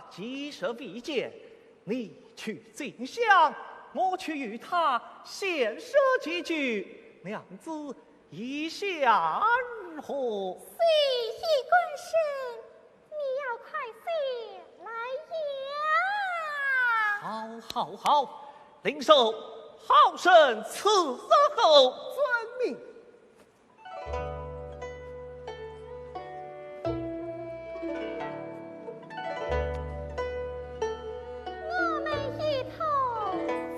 既是未见，你去进香，我去与他献舍几句，娘子意下如何？随意官身，你要快些来呀！好，领受好生伺候。命。我们一同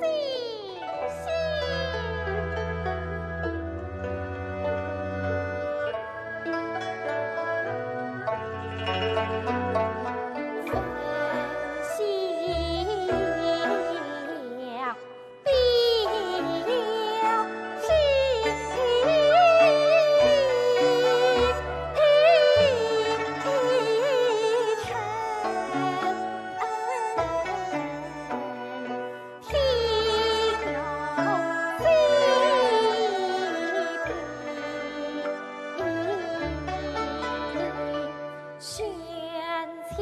进阿弥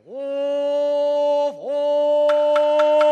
陀佛。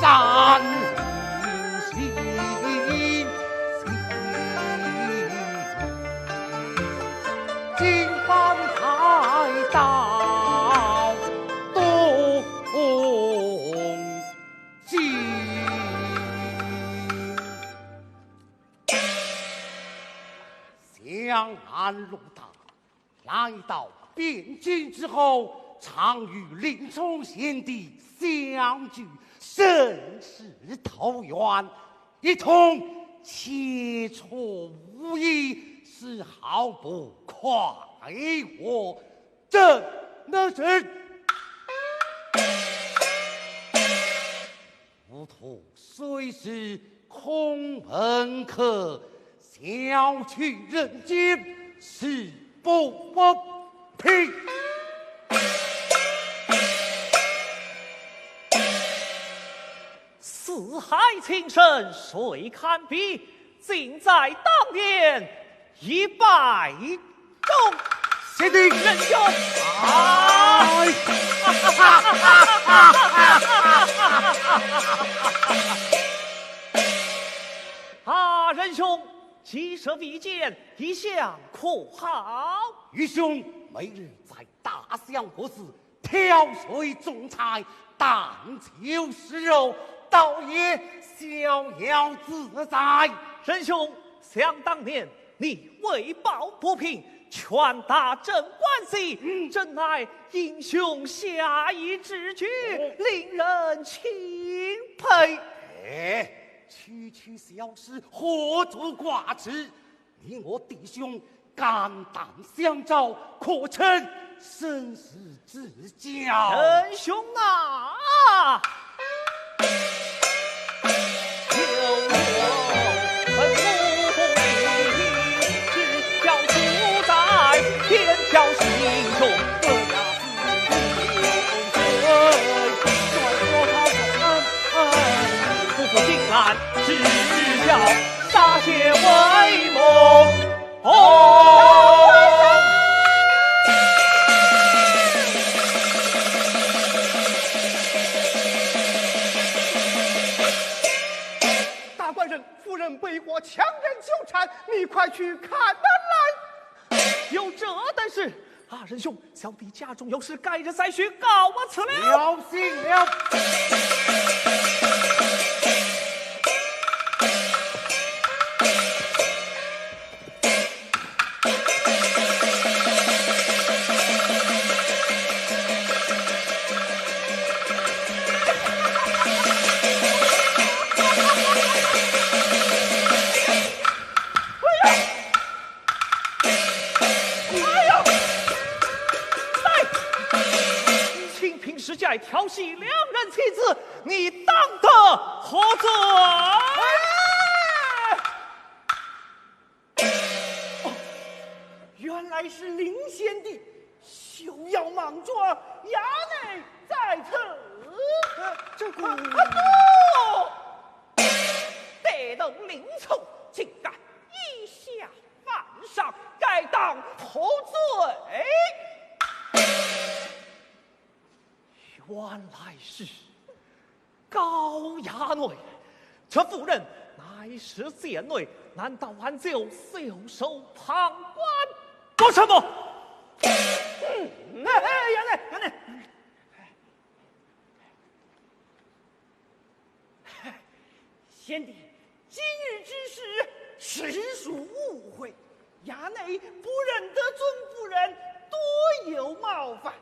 山林金榜台到东京。湘南路大，来到汴京之后，常与林冲贤弟相聚，甚是投缘，一同切磋武艺，是毫不快活。朕那是糊涂，虽是空门客，小取人间，是不平。四海情深谁堪比？尽在当年一败中。贤弟仁兄，仁兄，既设必见，一向可好？愚兄每日在大相国寺挑水种菜，但求食肉，倒也逍遥自在。仁兄，想当年你为抱不平，拳打镇关西，真乃英雄侠义之举，令人钦佩。区区小事，何足挂齿？你我弟兄肝胆相照，可称生死之交。仁兄啊！天桥心中，不负金兰，只叫歃血为盟。大官人，夫人被我强人纠缠，你快去看他来。有这等事，仁兄，小弟家中有事，改日再续，告我辞了。了心了。调戏两人妻子，你当得何罪？原来是林贤弟，休要莽撞，衙内在此。这个得动林冲，竟敢以下犯上，该当何罪？原来是高衙内，这妇人乃是贱内，难道还就袖手旁观？做什么？衙内，贤弟，今日之事实属误会，衙内不认得尊夫人，多有冒犯。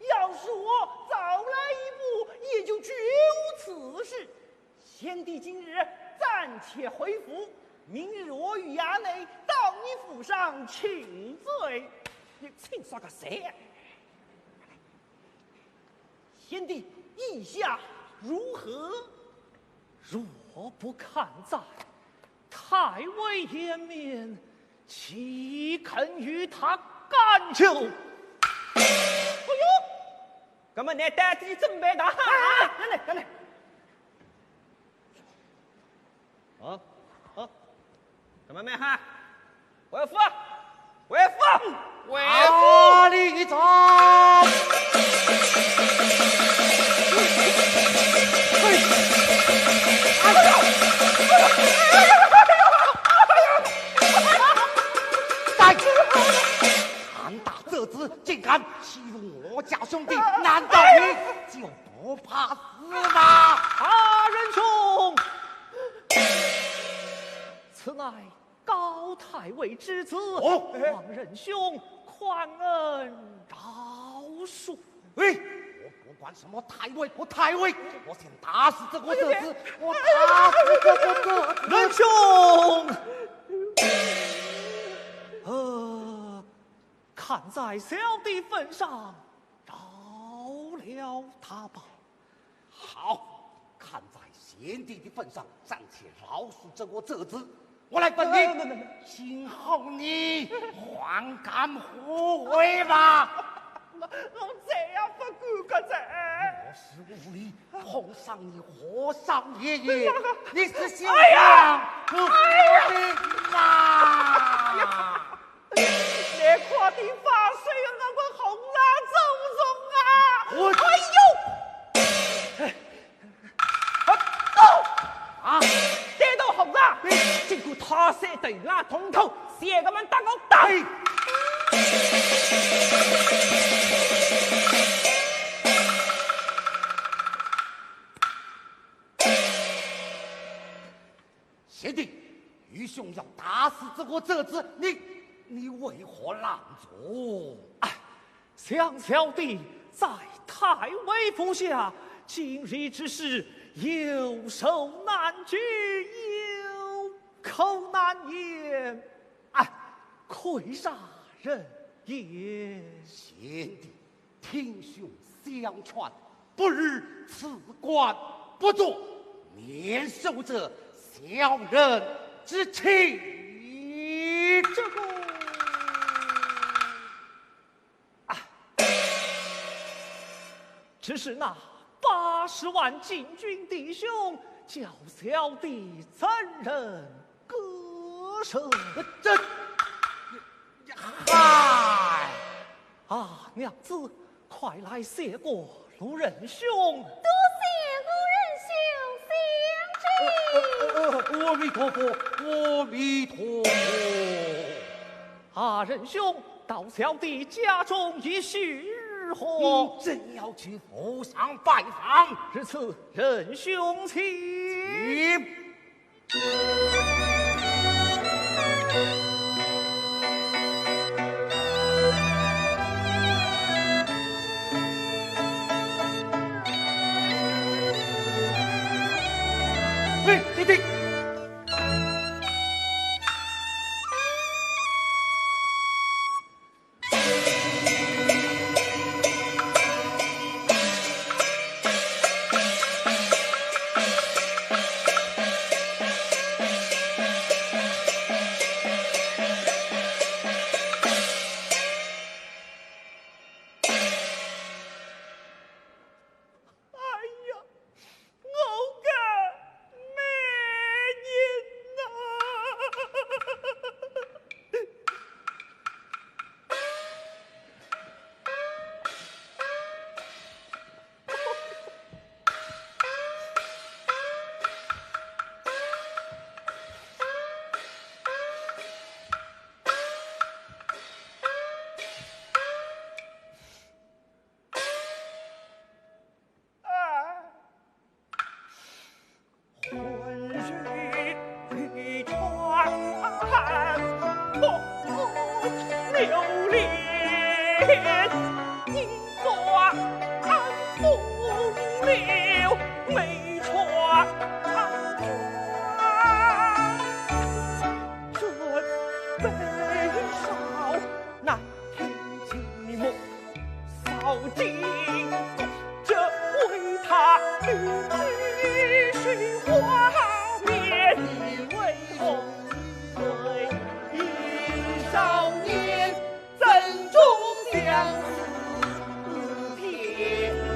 要是我早来一步，也就绝无此事。贤弟今日暂且回府，明日我与衙内到你府上请罪。你请耍个谁？贤弟意下如何？若不看在太尉颜面，岂肯与他干就？哎呦！那么你带自己准备的哈？来来。啊，干嘛没哈？为父，为父，为父！阿里长。胆大这子竟敢欺负我家兄弟，难道你就不怕死吗？大人兄，此乃高太尉之子，望仁兄宽恩饶恕。喂！我不管什么太尉不太尉，我先打死这个这子，我打死这个这子。仁兄，看在小弟份上，饶了他吧。好，看在贤弟的份上，暂且饶恕这个这子。我来问你，今后你还敢胡为吗？我这样不敢个这。我是无礼，碰上你和尚爷爷，你是心想不活命啊！你快点发水啊！我红蓝走中啊！啊！这道红啊！经过他射对那通头，写个们打我打！贤弟，愚兄要打死这个这子，你为何拦阻？想小弟在太尉府下，今日之事有手难举，有口难言，愧杀人也。贤弟，听兄相劝，不日辞官不做，免受这小人之气。这个只是那80万禁军弟兄，叫小弟怎忍割舍？这，嗨！娘子，快来谢过卢仁兄。多谢卢仁兄相知。阿弥陀佛，阿弥陀佛。仁兄，到小弟家中一叙如何？正要去府上拜访，至此，仁兄请。喂，弟弟。相思片。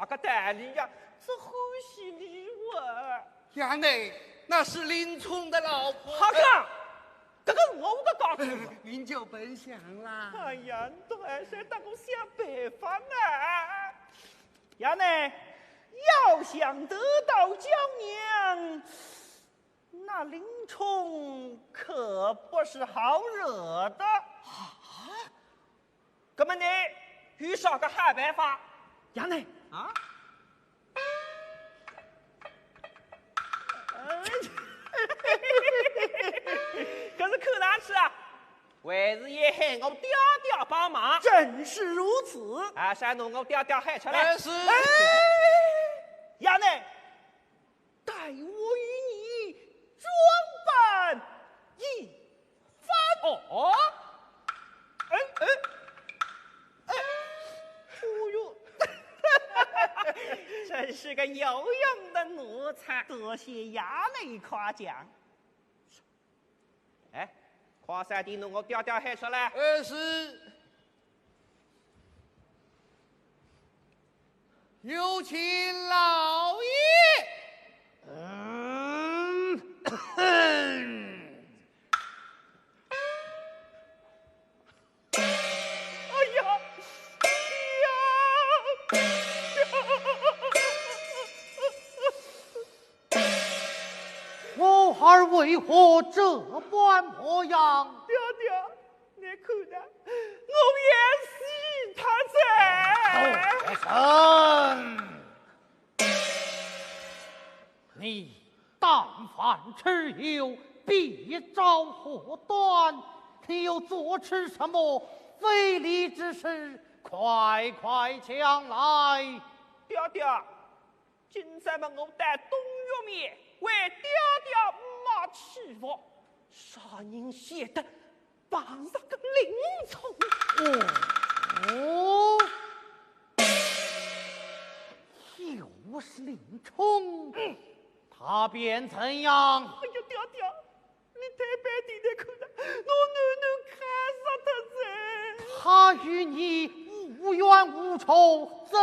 个代理呀，只欢喜礼物。衙内，那是林冲的老婆。好看，这个是我的告诉。您就甭想啦。哎呀，你都还是等我想办法呢。衙内，要想得到娇娘，那林冲可不是好惹的。那么你遇上个好办法，衙内啊？可是看上去啊，还是也喊我爹爹帮忙。正是如此。啊，先弄我爹爹喊出来。是。衙内，待我与你装扮一番。哦。哦呦，真是个有用的奴才，多谢衙内夸奖。哎，夸三弟弄我爹爹喊出来。是。有请老爷。哎呀！我儿为何这般模样？爹爹，你看呐，我也是他在。你但凡持有，必遭祸端。你又做出什么非礼之事？快快将来！爹爹，今咱们我带东岳面为爹爹马祈福，啥人写的绑上个林冲？又是林冲，他便怎样？哎呀，爹爹，你太白地的看了，我暖看上他噻。他与你无冤无仇，怎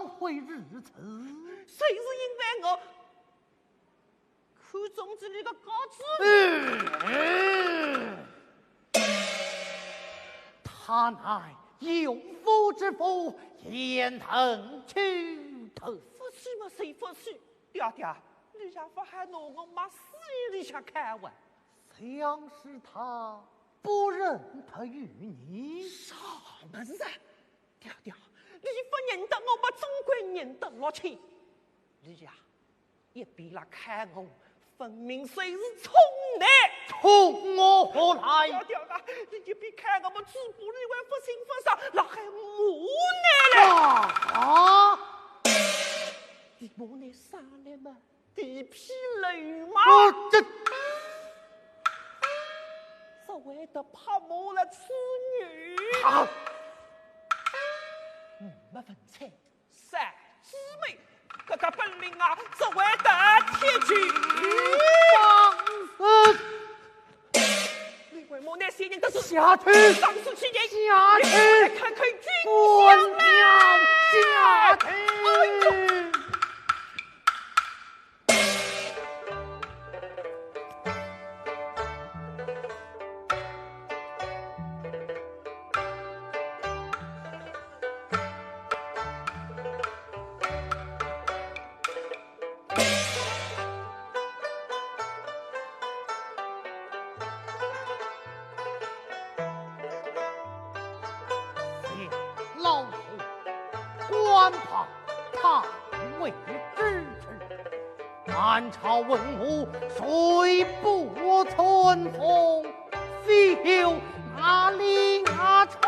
会如此？谁是因为我看中这里个高子？他乃有夫之妇，焉能去头？夫妻嘛，谁夫妻？爹爹，你想不还拿我妈私里下开玩？像是他不认他与你，啥么子啊？爹爹，你不认得我，把总归认得我去。你呀，一边来看我，分明谁是冲的？冲我何来？爹爹啊，你一边看我们主仆里为不幸分上，那还无奈嘞？啊！你无奈啥了嘛？地痞驴嘛？这是为的怕没了此女。好，没文采，三姊妹，这个本领啊，是为的铁举。你为莫奈些人都是下去，上次期间下去，看看军滚相娘下去。老夫官旁太尉之职，满朝文武虽不存风，非有那林阿冲。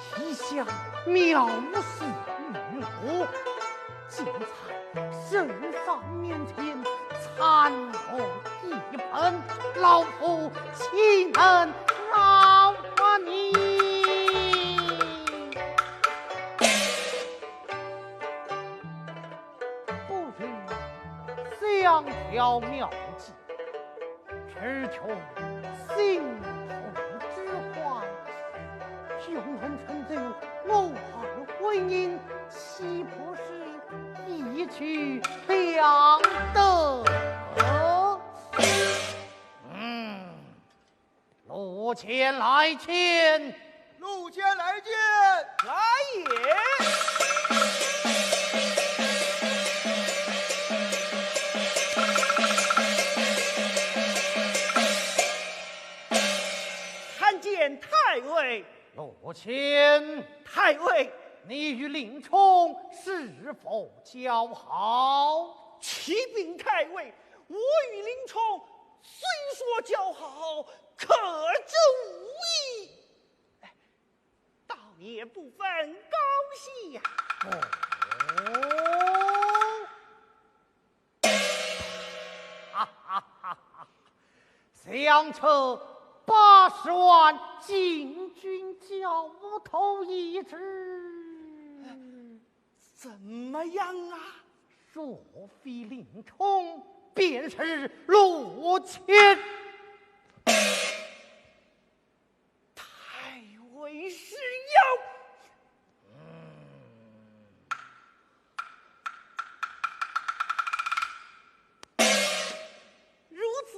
其相藐视于我，今在圣上面前参谋一盆，老夫岂能饶过你？不如想条妙计，只求心头之患，用人成就我儿婚姻，岂不是一举两得？路前来见，路前来见。来也。参见太尉。路前，太尉，你与林冲是否交好？启禀太尉，我与林冲虽说交好，可知无益，倒也不分高下呀。相扯80万禁军教头一职，怎么样啊？若非林冲，便是路前。太尉是要。如此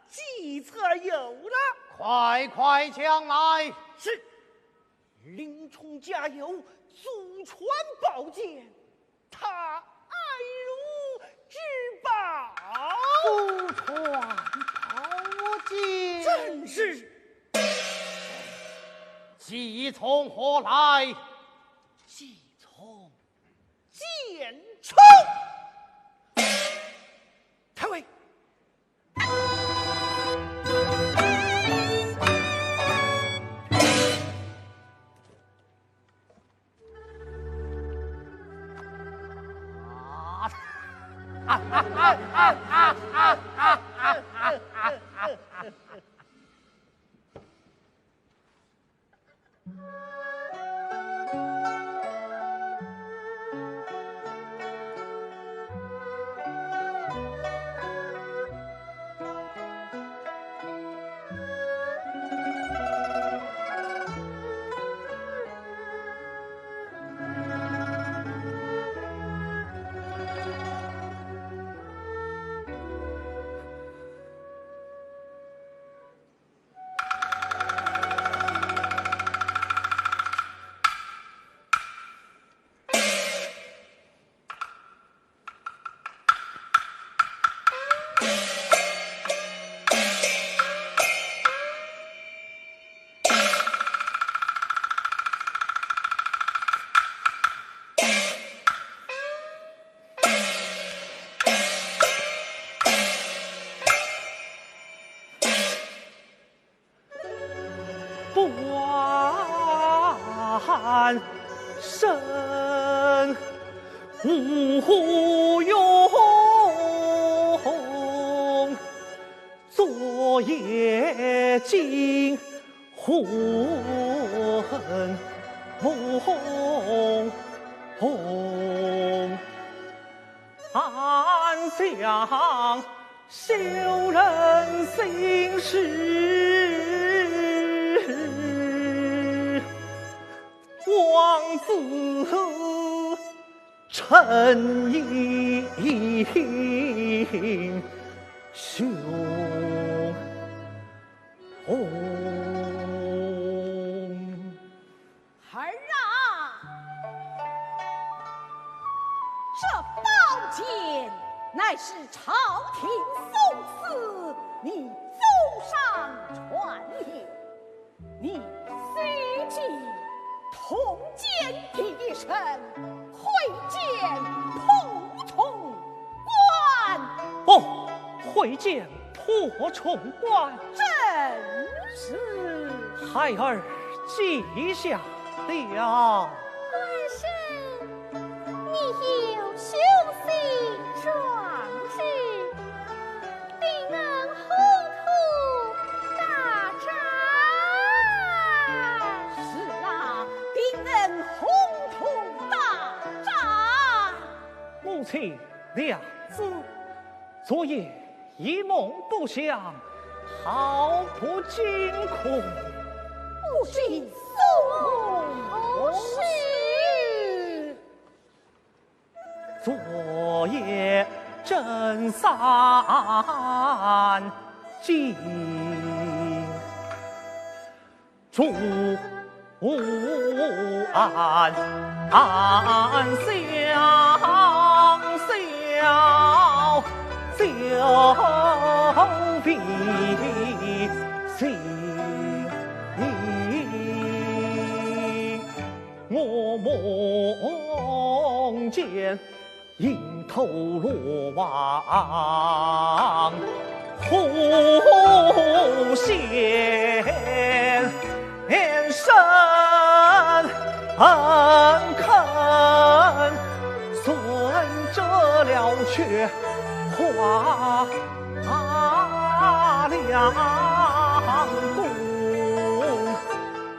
计策有了。快快将来！是。林冲家有祖传宝剑，他爱如之宝。祖传宝剑，正是。计从何来？计从剑出。太尉。半生无用，昨夜惊魂梦，暗想羞人心事，王子沉吟胸儿啊，这宝剑乃是朝廷送赐你祖上传也，你虽记铜剑第一身，挥剑破重关。哦，会见破重关，正是。孩儿记下了。官生，你有雄心壮志，定能宏图大展。是啊，定能宏图大展。母亲良子，昨夜一梦不详，好不惊恐。不知所是。昨夜正三更，朱安相消比心。我梦见迎头罗网，狐仙生坑，顺着了却花两宫，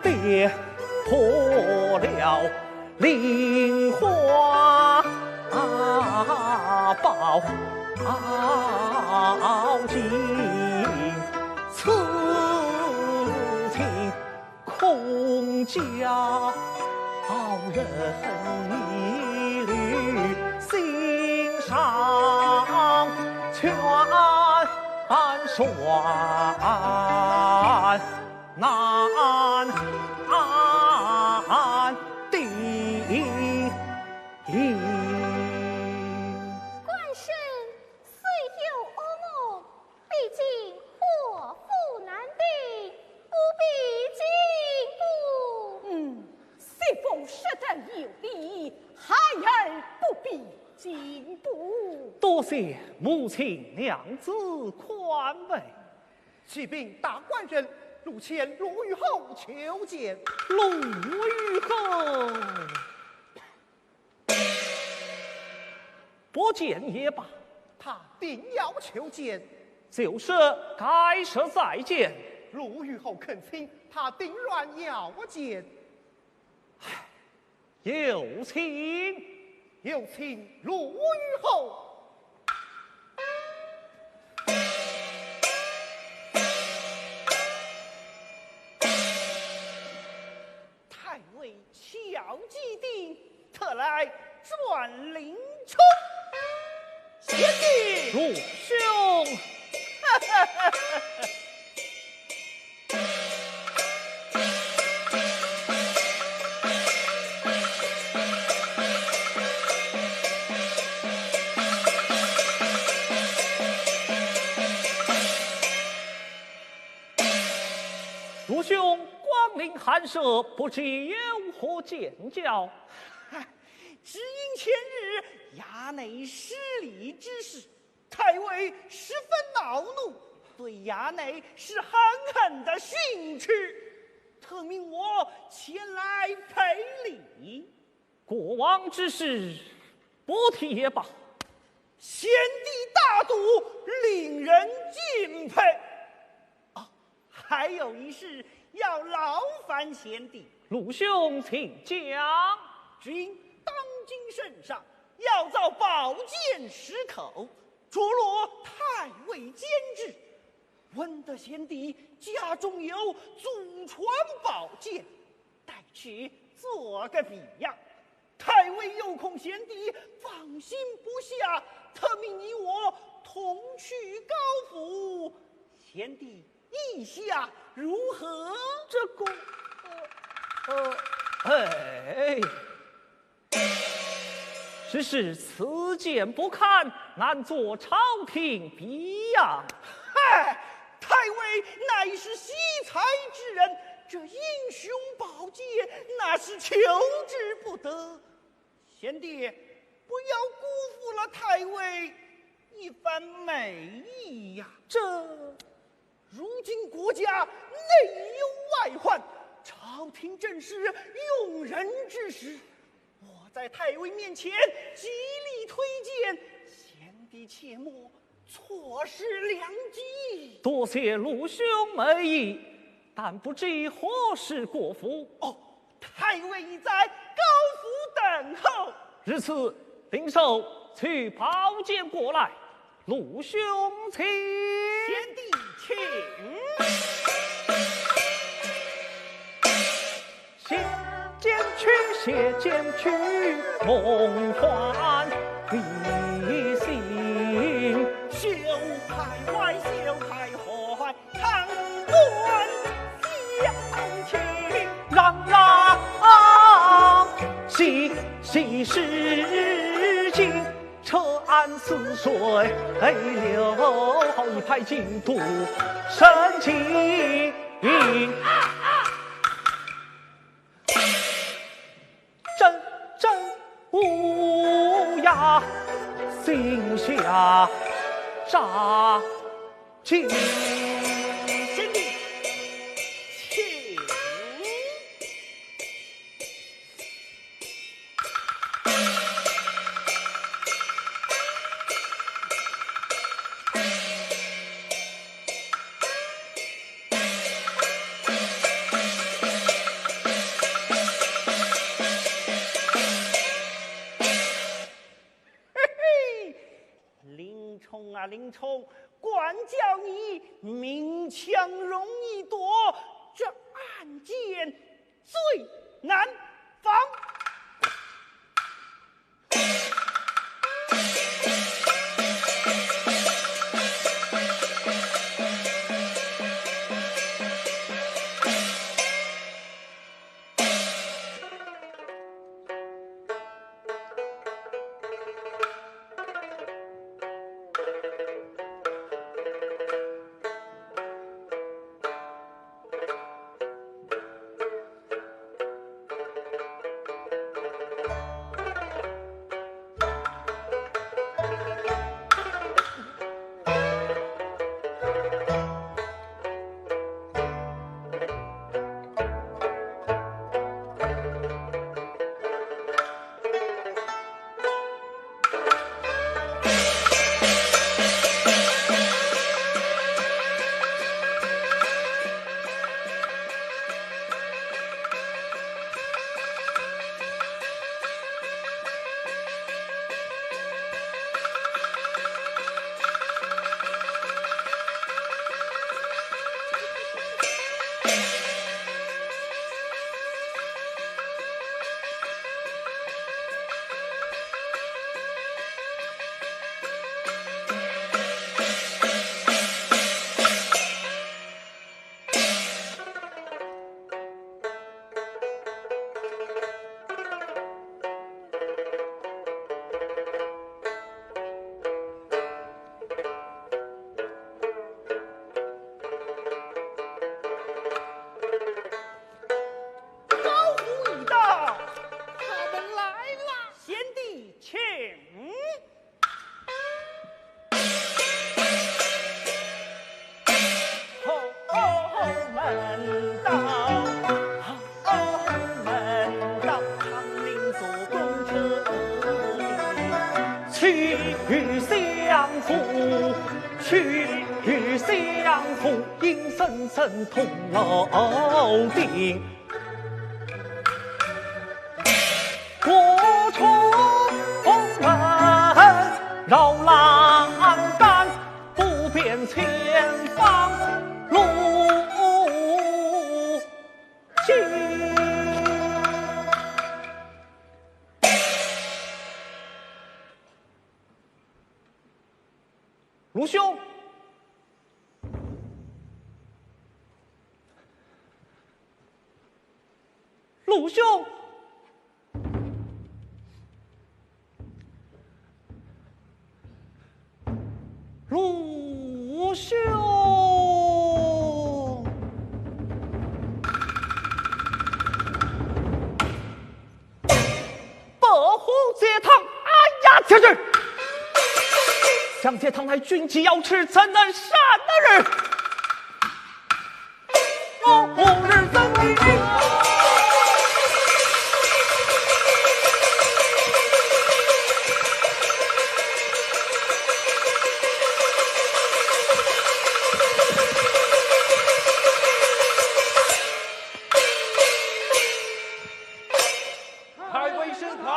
跌破了菱花宝镜，此情空教人一缕心上全算难定。官绅虽有噩梦，毕竟祸福难定，不必进步。是否实在有理，孩儿不必进步。多谢母亲娘子宽慰。启禀大官人，陆谦陆虞后求见。陆虞后，不见也罢，他定要求见。就是该是再见。陆虞后恳请，他定然要见。有请，有请陆虞后。太尉乔基定，特来转灵冲。贤弟，陆兄，陆兄光临寒舍，不知有何见教？只因前日衙内失礼之事，太尉十分恼怒，对衙内是狠狠的训斥，特命我前来赔礼。过往之事不提也罢。贤弟大度，令人敬佩。还有一事要劳烦贤弟。陆兄请讲。只因当今圣上要造宝剑10口，着落太尉监制，闻得贤弟家中有祖传宝剑，待去做个比样。太尉有恐贤弟放心不下，特命你我同去高府，贤弟意下如何？这个，只是此剑不堪，难做朝廷比样。嗨，太尉乃是惜才之人，这英雄宝剑那是求之不得。贤弟，不要辜负了太尉一番美意呀！如今国家内忧外患，朝廷正是用人之时，我在太尉面前极力推荐，贤弟切莫错失良机。多谢陆兄美意，但不知何时过府？太尉已在高府等候。日此领手取宝剑过来，陆兄请。贤弟请。先剪去写，剪去梦幻的心，秀开怀，秀开怀，堂官相亲，让细事情，扯岸似水流，一派净土深情。真无涯，心下扎进。贤弟，请。林冲，管教你明枪容易躲，这暗箭最难防。去相扶，阴森森同楼顶。过重门，绕栏杆，不辨前方路径。卢兄，卢兄，卢兄，百户街堂，哎呀，将军！相见堂内军机要吃，怎能善的人？我无日怎地？太尉升堂。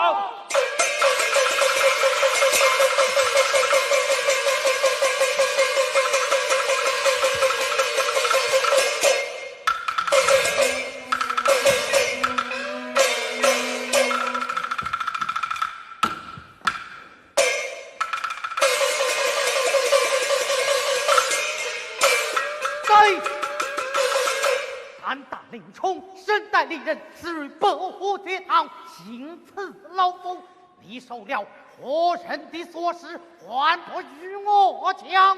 令冲身带利刃，死于百虎绝堂，行刺老夫。你受了何人的所使，还不与我讲？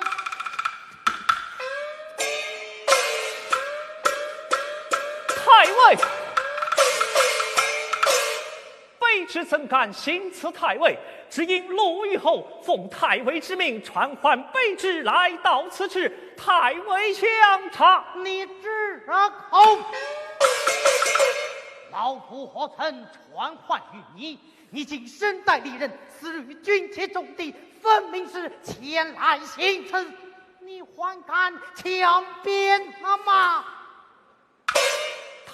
太尉，卑职怎敢行刺太尉？只因陆虞侯奉太尉之命传唤卑职来到此处，太尉相查。你只口，老夫何曾传唤于你？你竟身带利刃，死于军前重地，分明是前来行刺，你还敢强辩吗？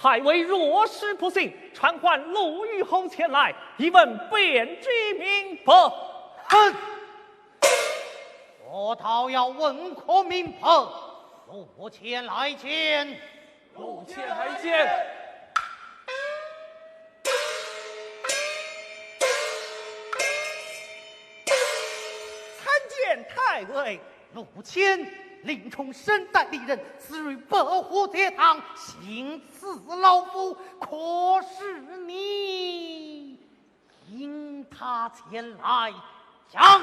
太尉若是不信，传唤陆虞侯前来，一问便知明白。哼！我倒要问可明白。陆前来见。陆前来见。参见太尉。陆谦令冲身带利刃，死于百虎绝堂，行刺老夫。可是你引他前来讲。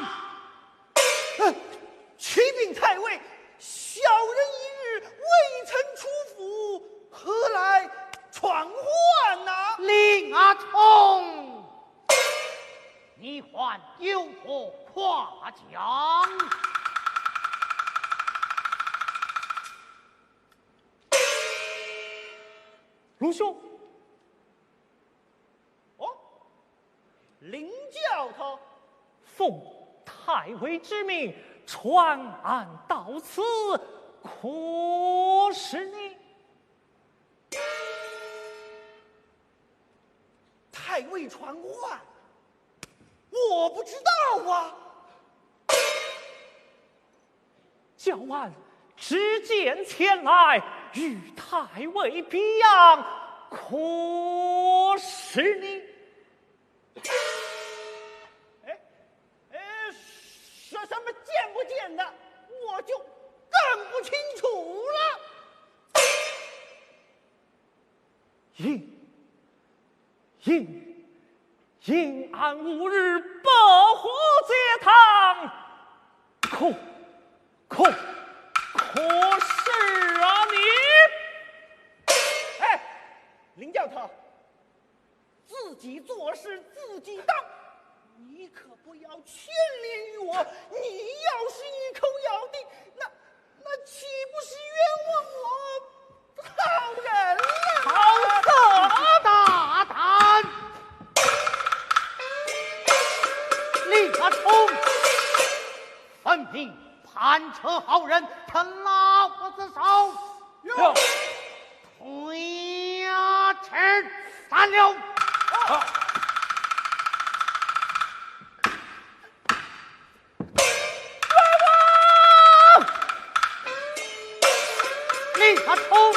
启禀太尉，小人一日未曾出府，何来传唤呐？令阿冲，你还有何夸奖？卢兄，哦，林教头，奉太尉之命传案到此，可是你？太尉传唤，我不知道啊。教案只见前来，与太尉比样，可是你？说什么见不见的，我就更不清楚了。因安5日百虎节堂，可是啊你？哎，林教头，自己做事自己当，你可不要牵连于我。你要是一口咬定，那岂不是冤枉我好人了？好色大胆！令阿冲，分明叛车好人，趁老夫子手，推呀吃三六。令阿冲，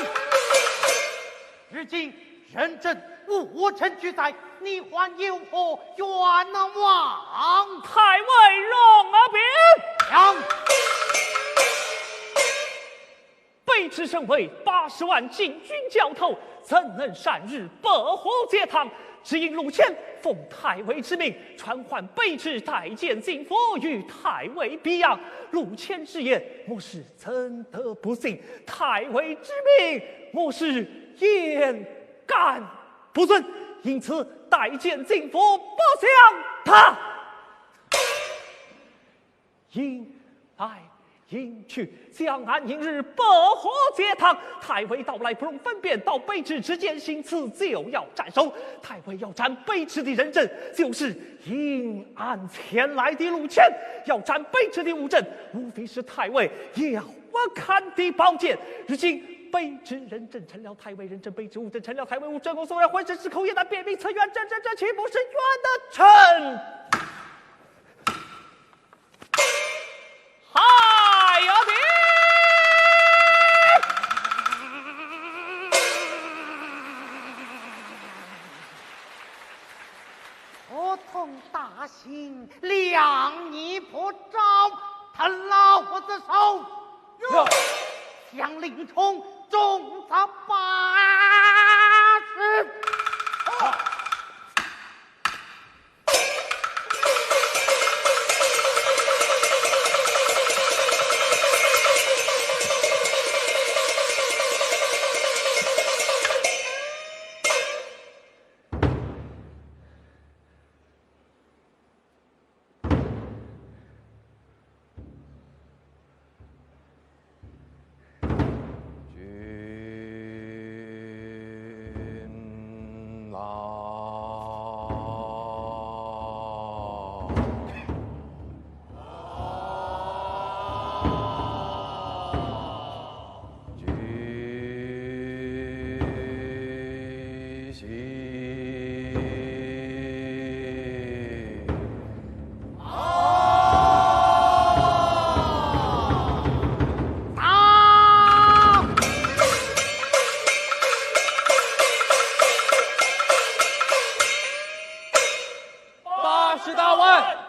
如今人证无证俱在，你还有何冤枉？太尉容阿扁，讲。卑职身为80万禁军教头，怎能擅日百虎节堂？只因陆谦奉太尉之命传唤卑职带见进府，与太尉比样。陆谦之言，我是怎得不信？太尉之命，我是焉敢不遵？因此带见进府，不向他应来应去，将安迎日百虎节堂。太尉到来不容分辨，到卑职之间行刺，就要斩首。太尉要斩卑职的人证，就是因案前来的陆谦；要斩卑职的物证，无非是太尉要我看的宝剑。如今卑职人证成了太尉人证，卑职物证成了太尉物证，我虽然浑身是口也难辨明此冤，这岂不是冤的臣？嗨呀别！我从大兴量你不着，疼老夫子手，将令冲重责办。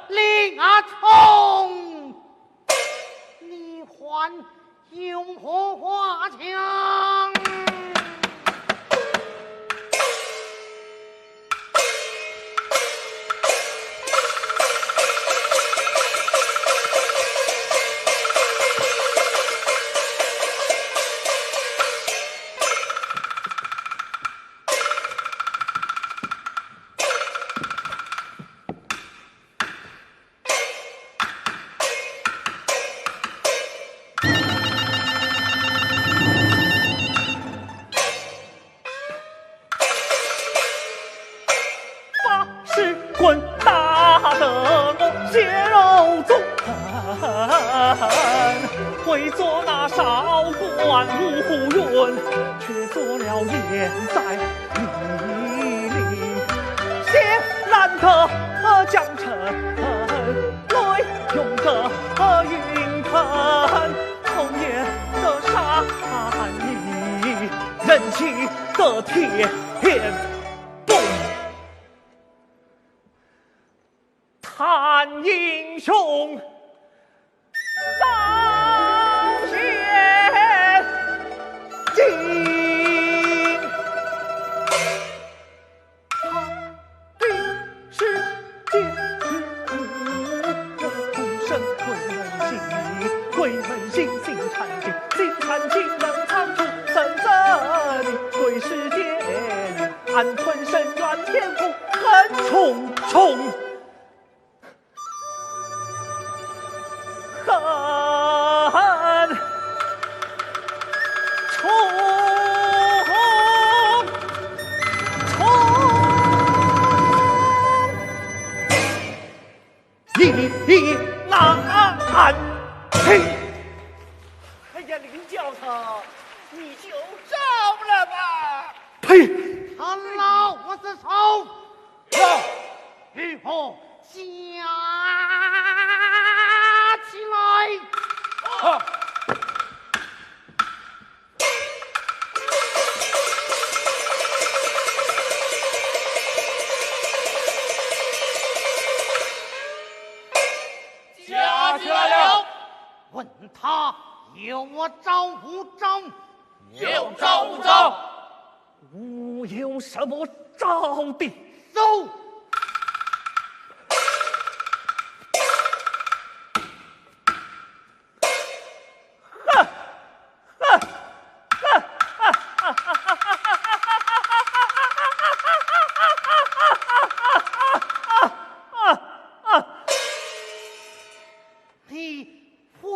令阿冲，你还用何花枪？棍打得我血肉纵横，为做那少官五虎云，却做了现在泥泞。血染得江城泪涌得云喷，红颜的杀意，人气的天崩。叹英雄早先尽，他定是剑苦身鬼门心心缠紧，心缠紧能藏出深深鬼世间，暗吞深渊天空恨重重。恨重一难平。哎呀，林教头，你就招了吧！呸！他老子手，如何下起来？下起来了。问他有我招无招？有招无招？吾有什么招的？走！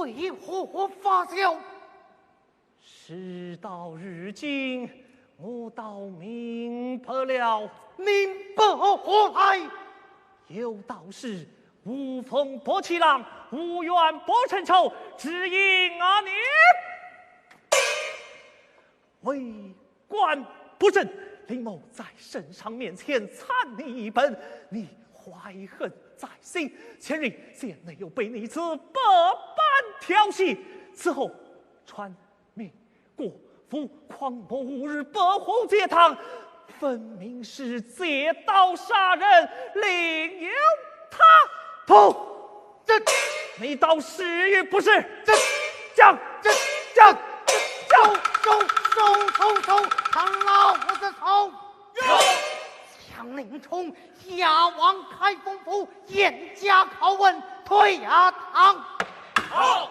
你为何发笑？事到如今，我倒明白了。明白何来？有道是无风破气浪，无怨破尘愁，只因你为官不正，林某在圣上面前惨你一本，你怀恨在心。前日县内又被你此百般调戏，此后传命国府狂魔无日，百户皆堂，分明是借刀杀人，另有他图。这你倒是与不是？这讲收！他老子手！将令从下往开封府严加拷问，退下堂。好。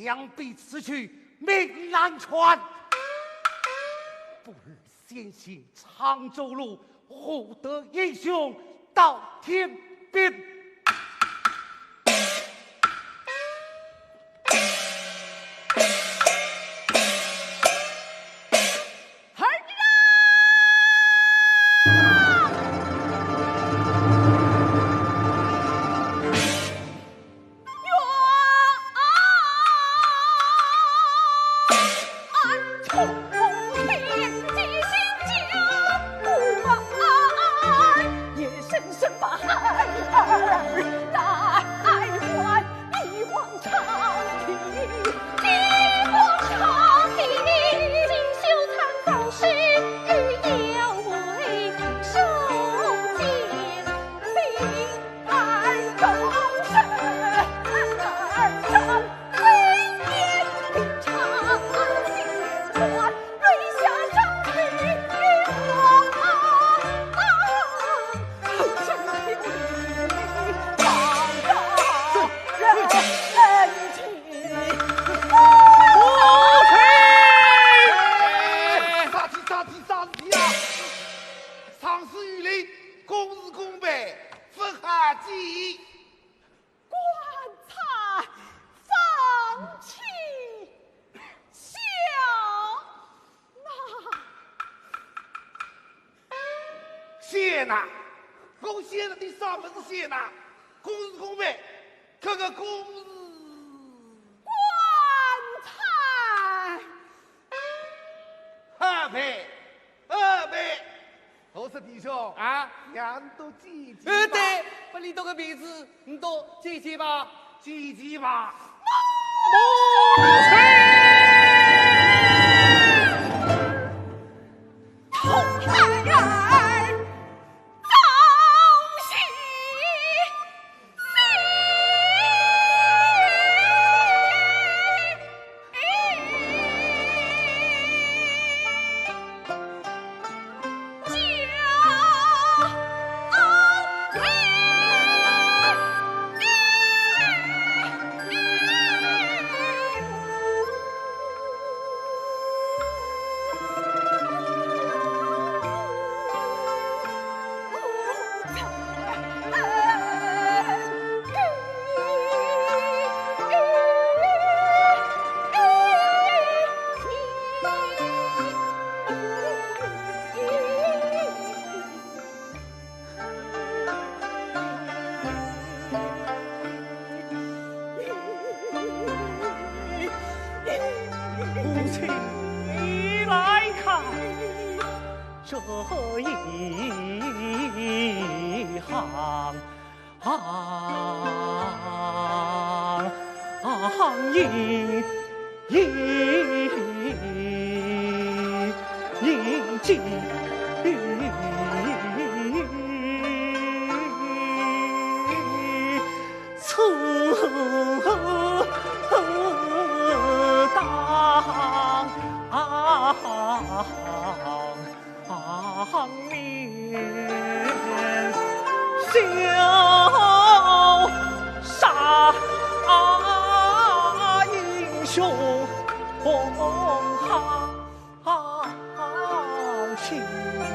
想必此去命难全，不日先行常州路，护得英雄到天边。谢呐，公谢了，你上门谢呐，公事公办，看看公事。棺材，二妹，二妹，我说弟兄啊，两都记记。对，把你多个鼻子，你多记记吧，记记吧。童孩儿。这一行应尽此当面潇洒英雄情断。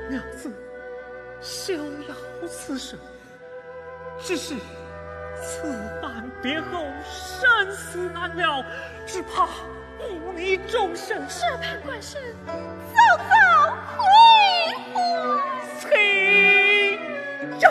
娘子，休要此生。只是此番别后，生死难料，只怕误你终身。这般官身，早早回府。请着。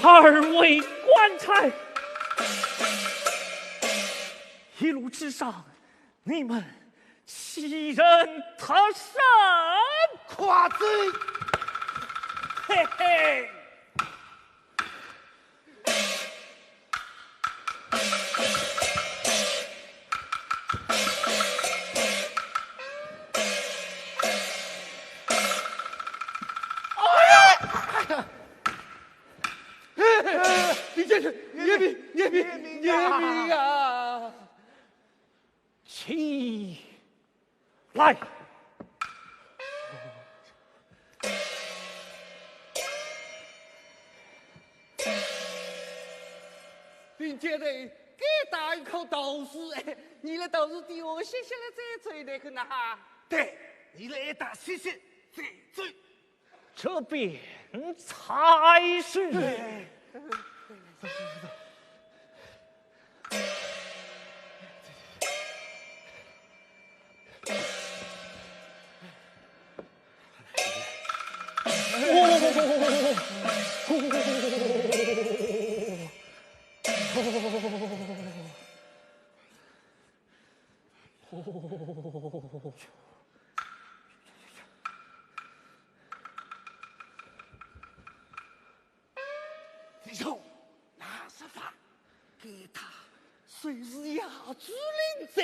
2位官差，一路之上，你们欺人太甚，夸嘴！嘿嘿。李先生，严明啊！起来！并且呢，给大一口豆豉，哎，你的豆豉的我写下来这嘴的很呐。对，你来打谢谢这嘴。这边才是。弟兄，拿什法给他？谁是亚主领者？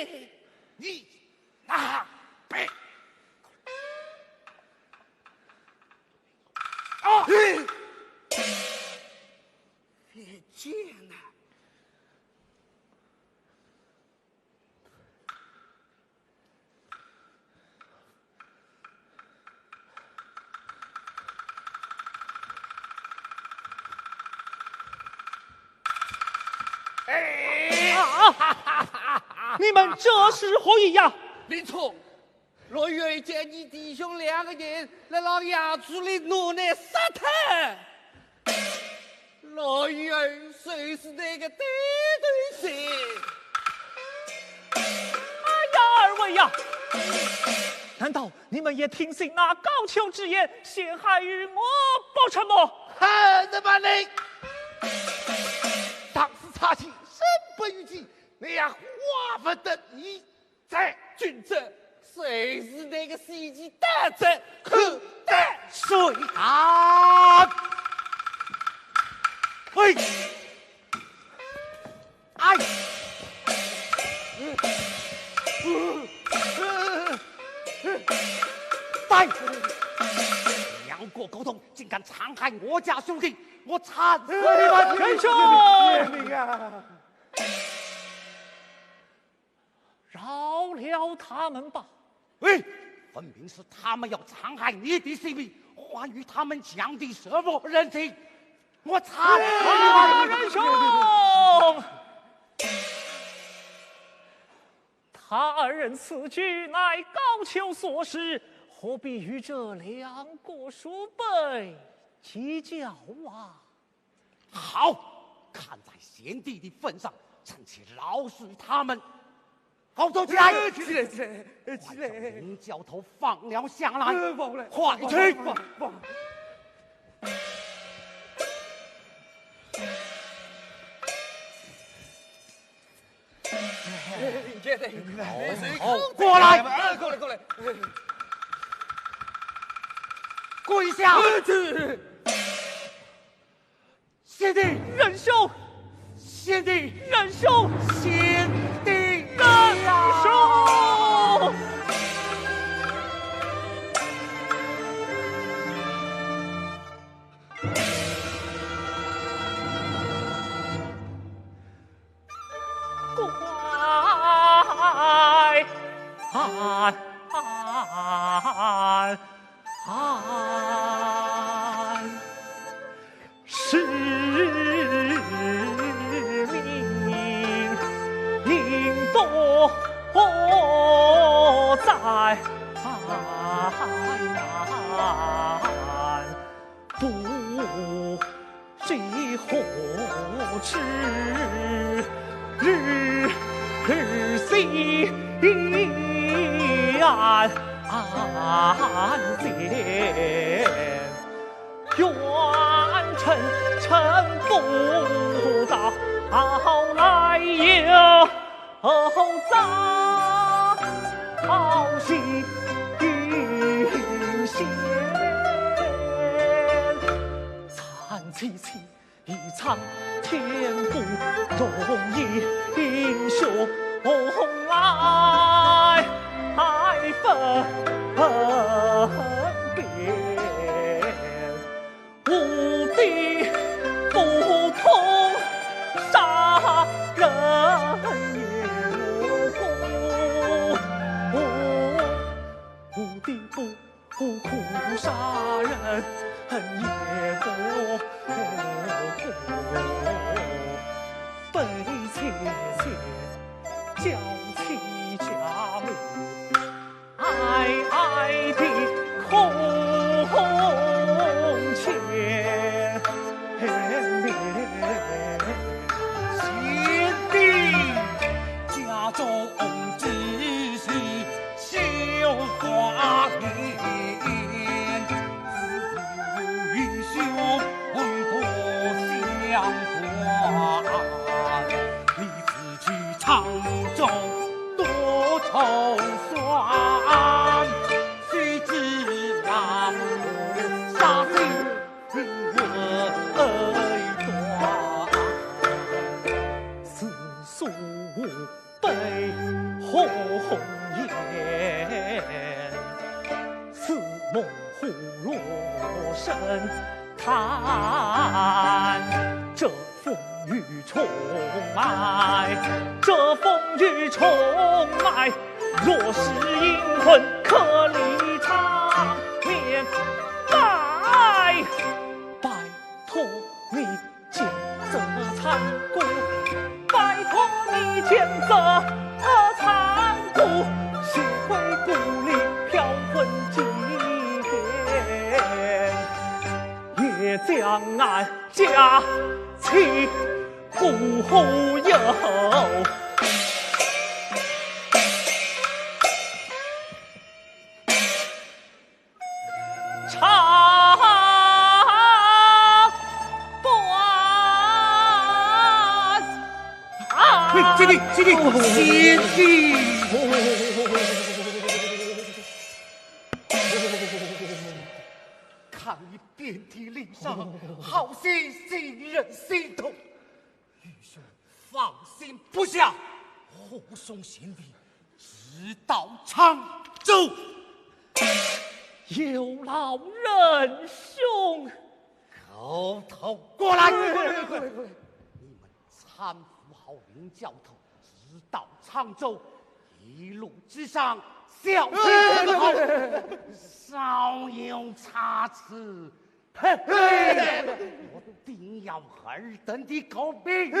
你拿呗。啊！别见了。你们这是何意呀？林冲，若愿见你弟兄2个人来让亚主领奴内杀他，若愿谁是那个对谁？哎呀，2位呀！难道你们也听信那高俅之言，陷害于我不成么？看得吧你！当时查起身不由己，那样话不得已。在君者，谁是那个袭击大者？可得谁敢？喂！哎！拜！两国沟通，竟敢残害我家兄弟，我惨死你们！元兄，饶了他们吧。喂，分明是他们要残害你的性命，还与他们降低什么人情？我惨死你们！元兄，他2人此举乃高俅所使，何必与这2国叔辈计较啊？好，看在贤弟的份上，趁其饶恕他们。好，走起来！起来！龙教头放了下来，快去！好，过来！过来！跪下！贤弟，仁兄，贤弟，仁兄，贤弟，仁兄。是命应多在难，不知何至日夕安见。愿臣臣不好来有早行云仙，惨戚戚一场天不容英雄来分辨，无敌不通杀人也无敌不苦杀人也悲切切娇妻家母，哀哀的空前贤弟家中之事绣花莲，子与兄多相关，你自去常州多愁酸，须知那杀心未断。四宿悲红颜，似梦胡落神叹。这风雨重来，这风雨重来，若是阴魂可离场面，拜托你见责残骨，拜托你见责残骨，写回故里飘魂几天，也将俺家亲顾有长短。贤弟，贤弟。看你遍体鳞伤，好心心人心痛。愚兄放心不下，护送贤弟直到常州。有劳仁兄，口头过来！你们搀扶好林教头，直到常州，一路之上小心伺候，少有差池。嘿嘿，我定要尔等的狗命！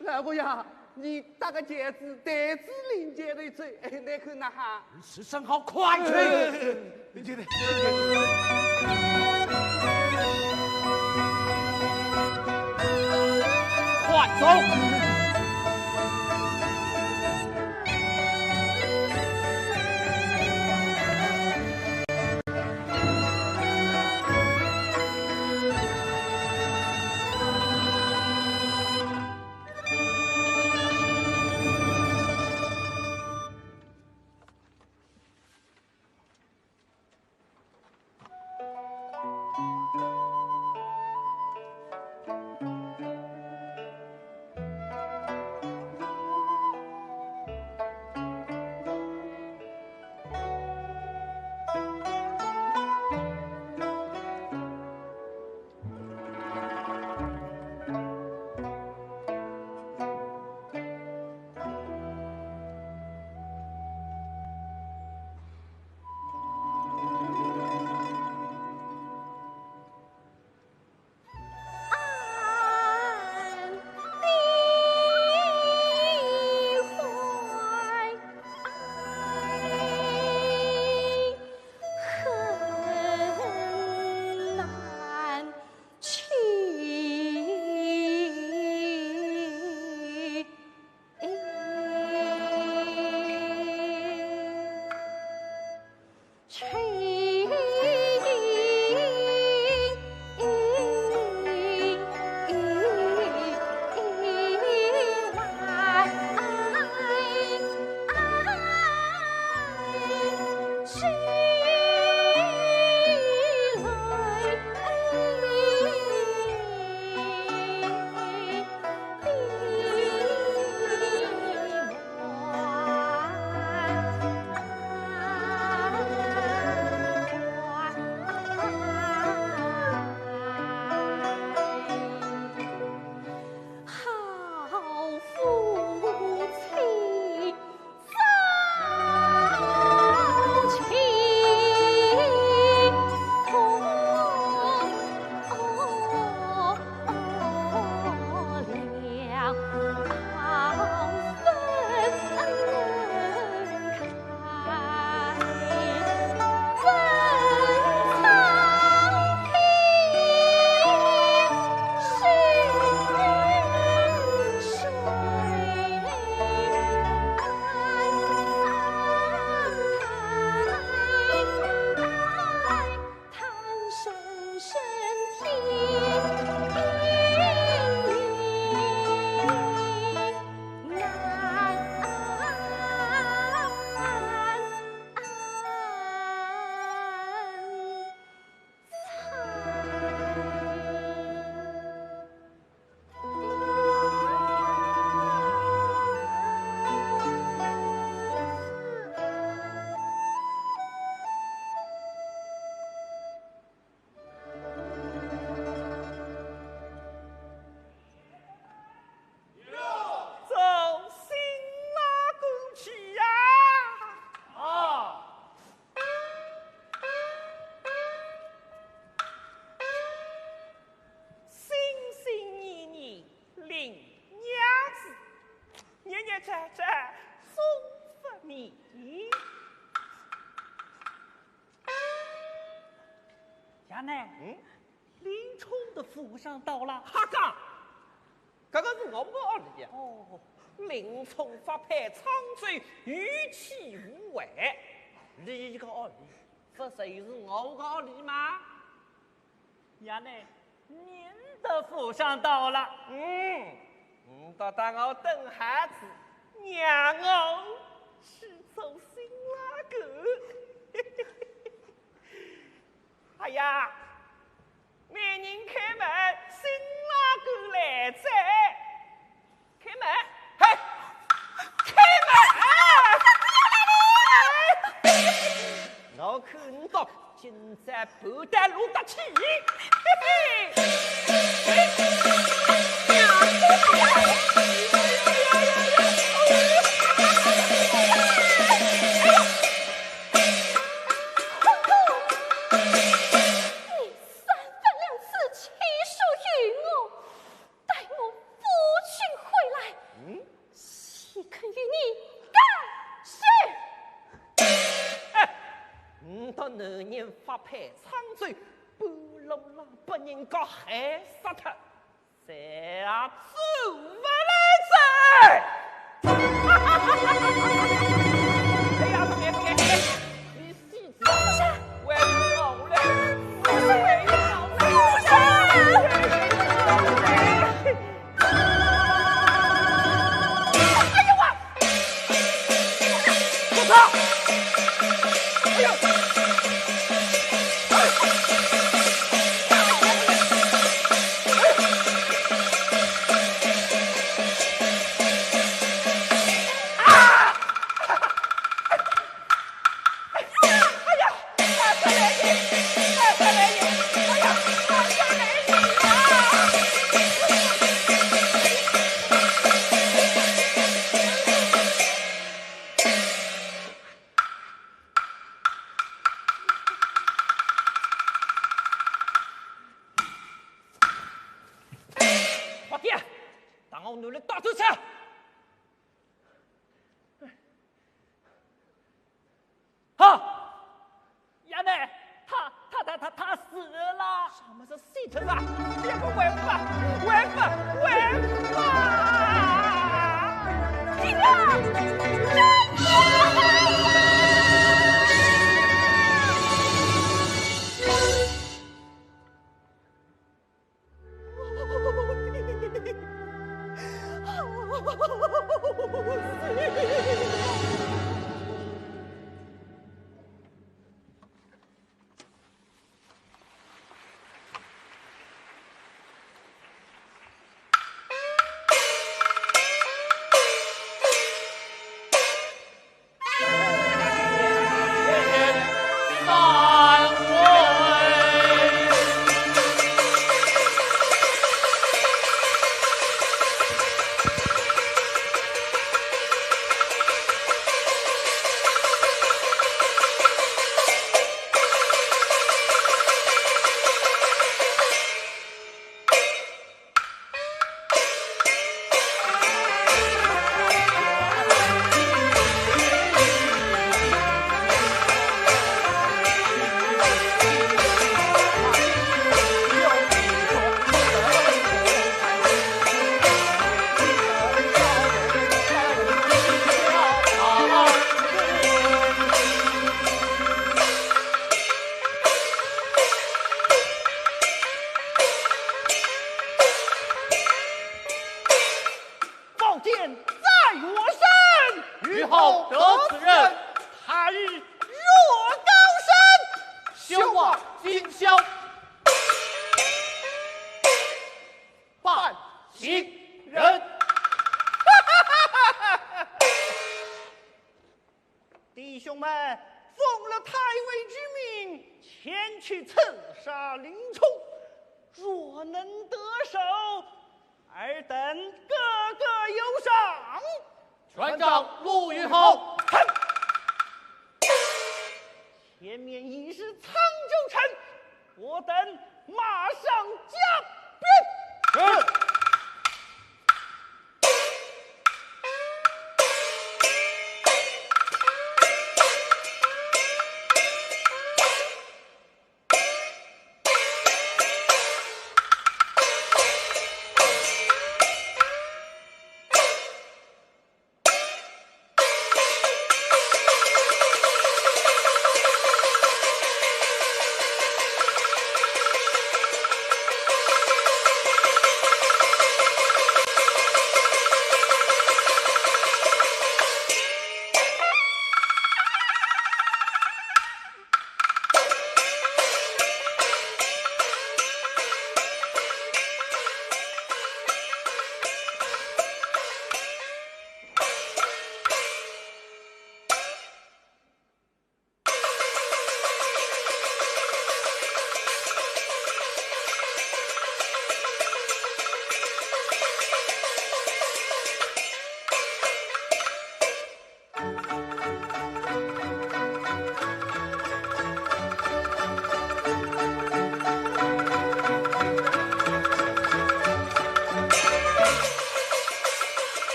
老伯呀，你打个戒指，得知林杰的嘴，那可那哈？是生好，快去！林杰的，快走！这，送分你。衙内，林冲的府上到了。哈嘎，这个是我不二理呀。哦，林冲发配苍水，与其无违。你个二理，这谁是我个二理吗？衙内，您的府上到了。到当我等孩子，娘哦，是走新拉个。哎呀，美人开门，新拉个来在，开门，嘿，开门！我看到今在不得路得起，嘿嘿。男人发配苍水，半路上把人家害死他，再也走不来走。哎呀，别，你细子，为我嘞，为哎呀我，我操！哎呦！我努力打出去。好，衙内，他死了。什么是死头啊？别个为法，进来！弟兄们，奉了太尉之命，前去刺杀林冲。若能得手，尔等个个有赏。全仗陆虞侯。前面已是沧州城，我等马上加鞭。是。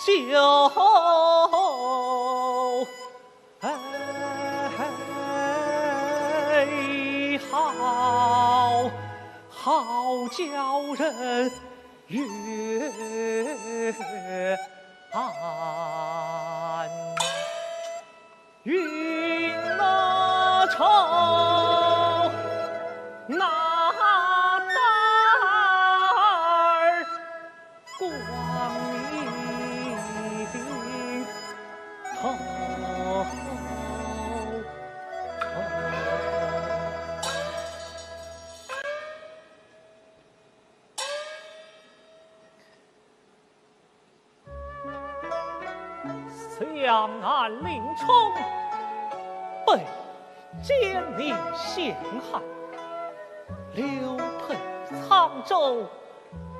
就好叫人悦安。云那愁那胆儿光明透。两岸林冲被奸佞陷害，刘备沧州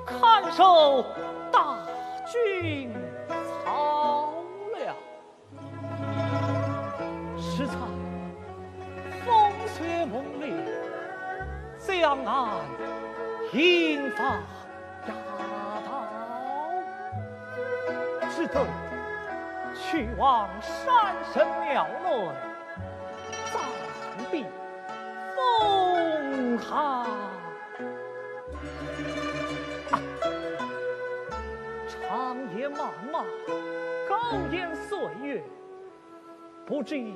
看守大军草料，适才风雪猛烈，江岸引发压倒，只得去往山神庙内暂避风寒。长夜漫漫，苟延岁月，不知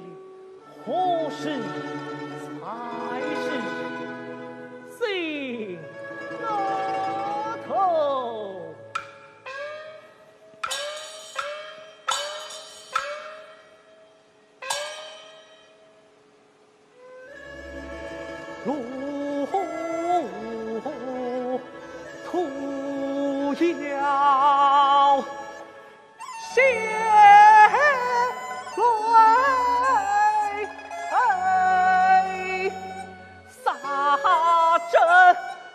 何时才是尽头。如屠妖血泪洒阵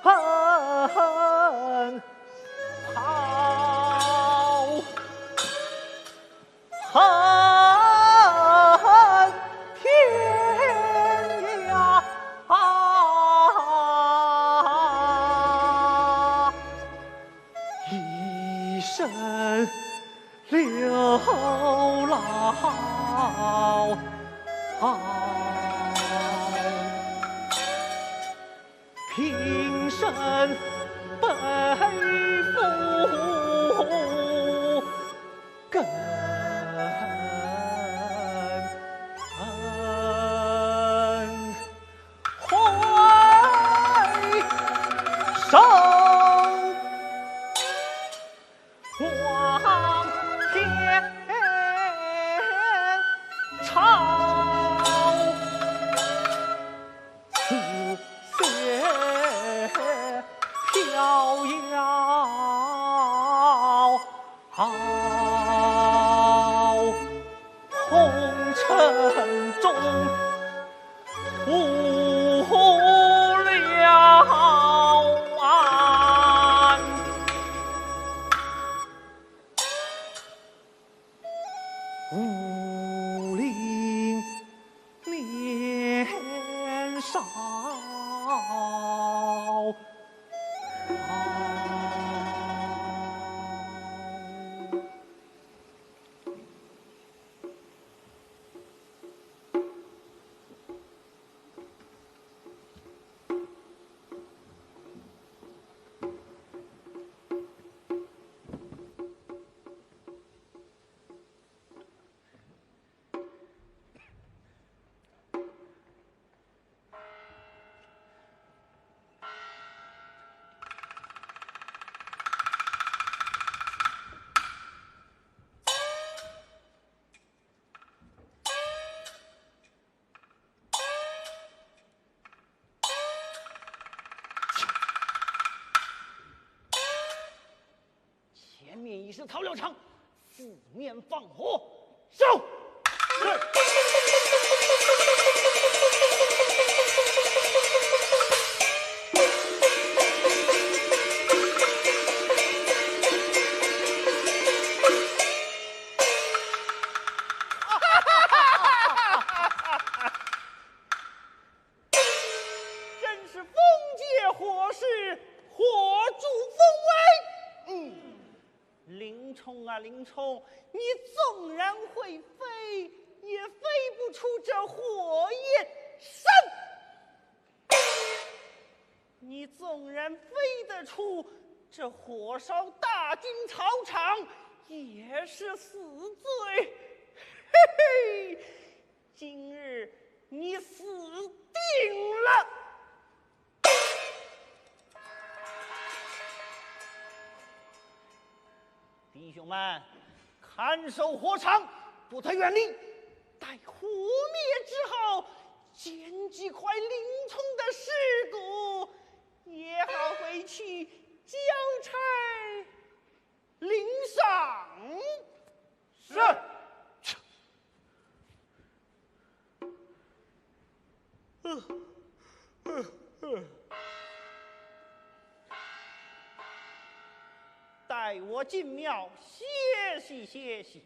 袍，恨天涯。一生流浪，平生背负更手望天朝，此血飘摇，红尘中无了岸，武陵年少。前面已是草料场，四面放火，烧！是。真是风借火势，火助风威。林冲虫啊，林冲，你纵然会飞，也飞不出这火焰山。你纵然飞得出这火烧大军草场，也是死罪。嘿嘿，今日你死定了！弟兄们，看守火场，不得远离。待火灭之后，捡几块林冲的尸骨，也好回去交差领赏。是。带我进庙歇息歇息。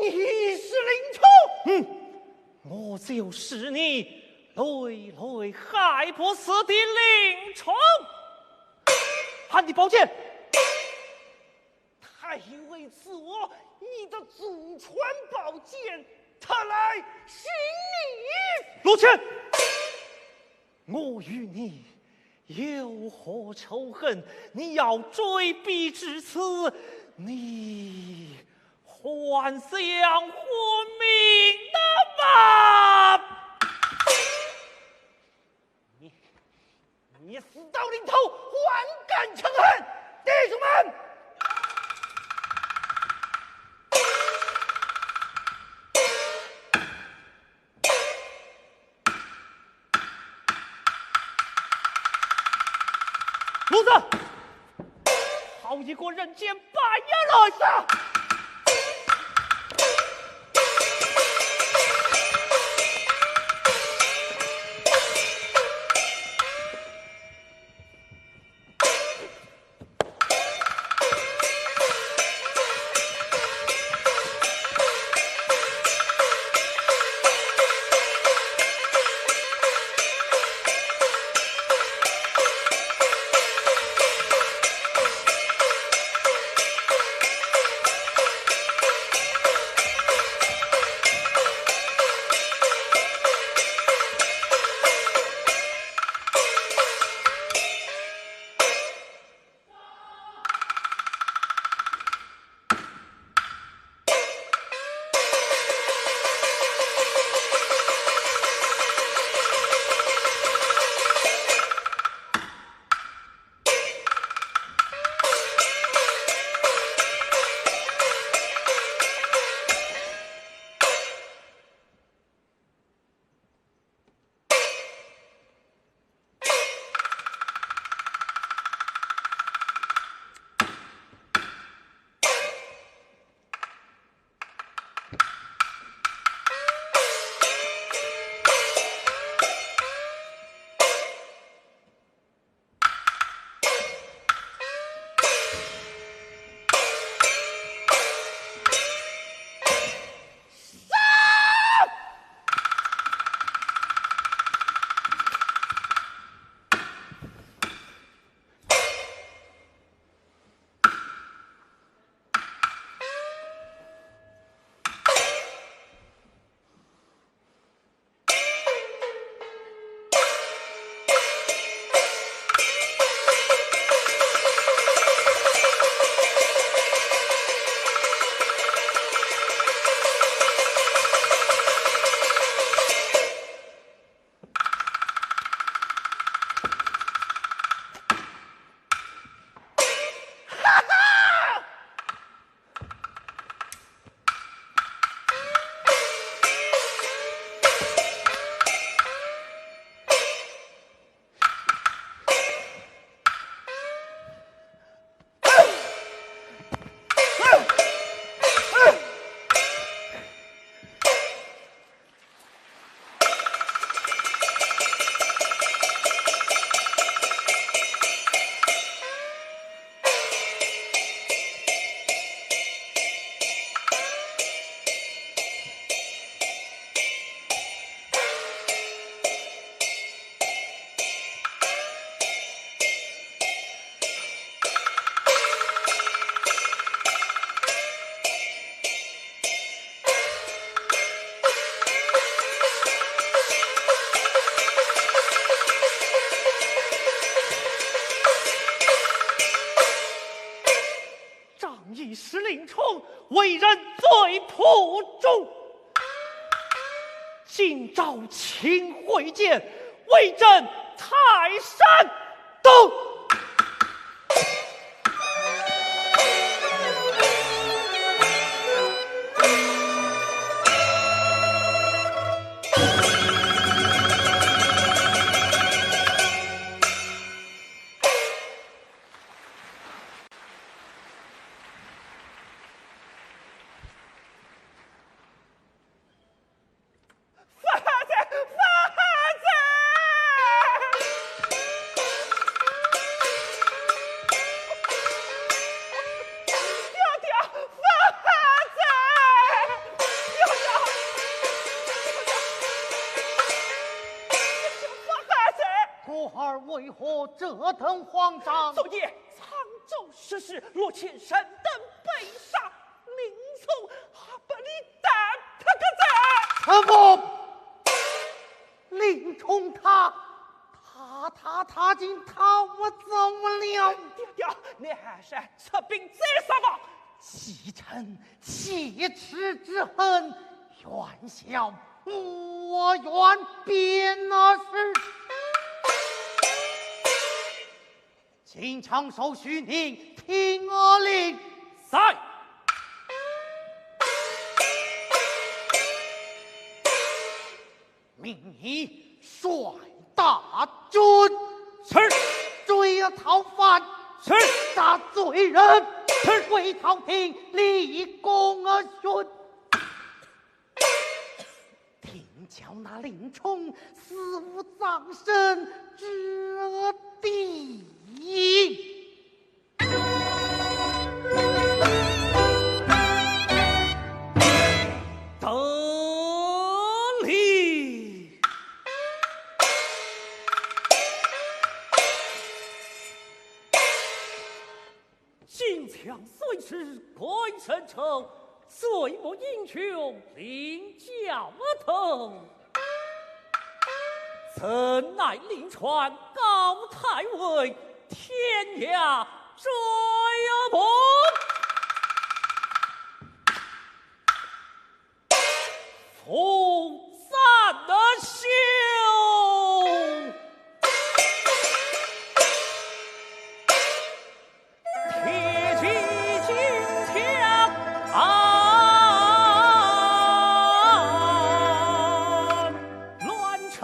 你是林冲？我就是你累累害不死的林冲。喊你宝剑！太尉赐我你的祖传宝剑，特来寻你。陆谦，我与你有何仇恨？你要追逼至此，你幻想活命的吗？你死到临头，还敢成恨？弟兄们！路子，好一个人间败儿来杀！为人最朴重。今朝请会见，为朕泰山东。为何这等慌张？昨夜沧州失事，落前山等被杀，林冲还把你打他个什么？林冲他竟逃我走了？爹爹，你还是出兵宰杀吧！启臣切齿之恨，愿效我愿便那是。请长手续令，听我令。在。命你率大军是追讨犯，是杀罪人，是为朝廷立功而殉。听教那林冲死无葬身之地。得力。金枪虽是归神城，岁末英雄领教头。怎奈临川高太尉，天涯追梦。风散的袖，铁骑金枪乱成。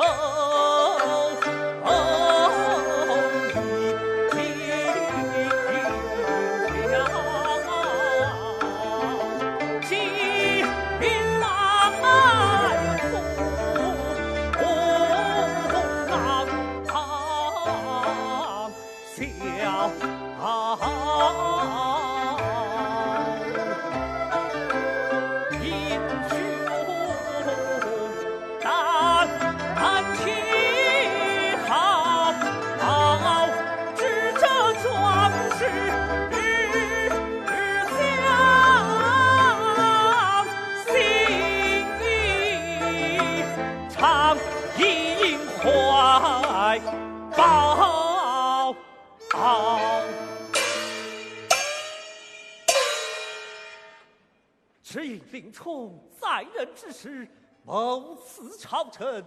只因林冲在任之时谋刺朝臣，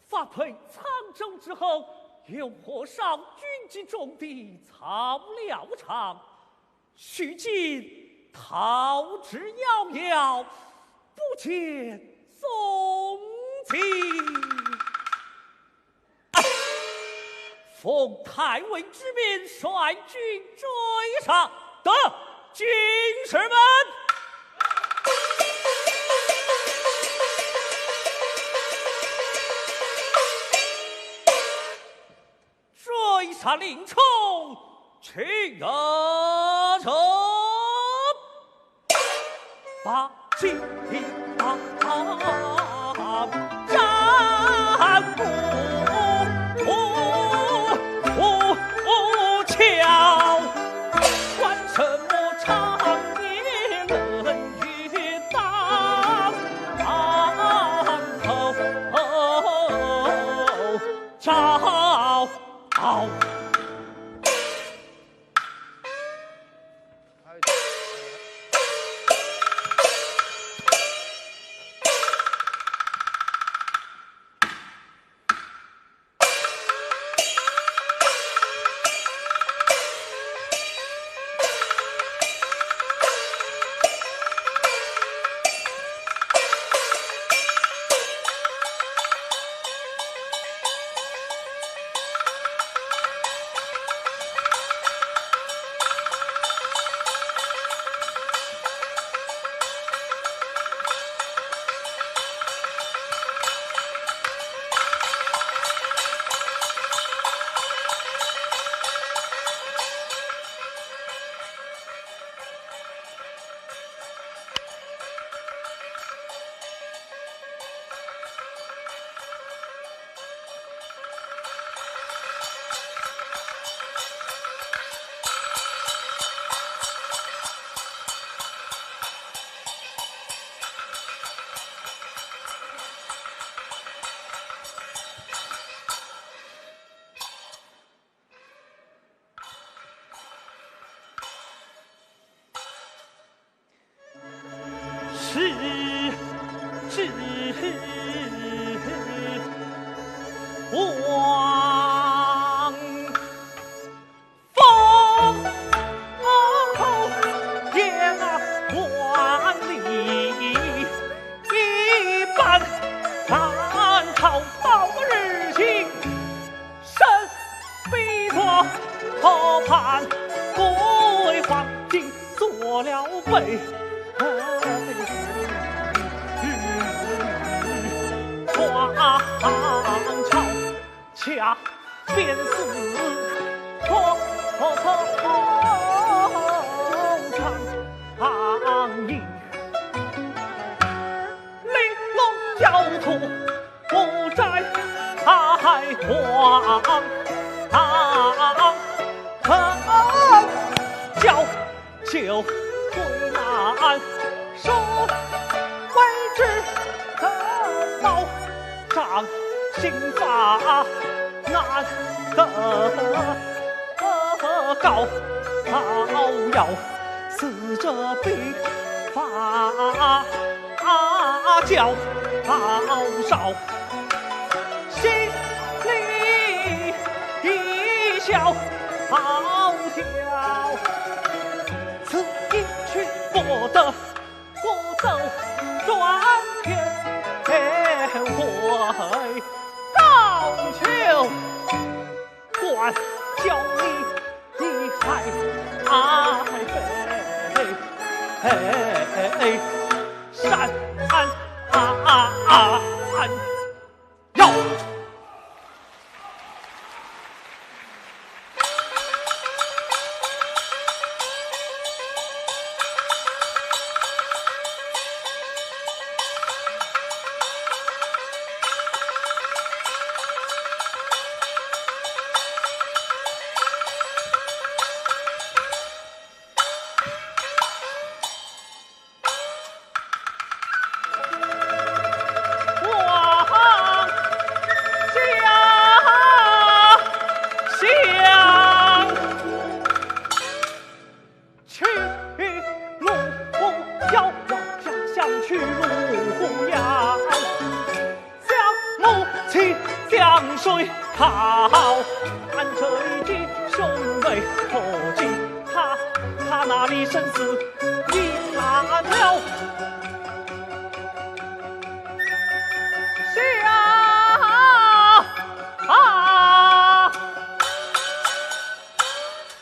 发配沧州之后，又获上军机中的草料场，须今逃之夭夭，不见踪迹。奉太尉之命，率军追上。得，军士们！追杀林冲，去城，把金榜战不巧，管什么长夜冷雨当头照。备。皇朝恰便是头苍蝇，玲珑教徒不在太皇。叫就归难，说为之保障刑法难得高，要死者必发教少，心里一笑好笑。此一曲不得转天回高俅，管教你还善要。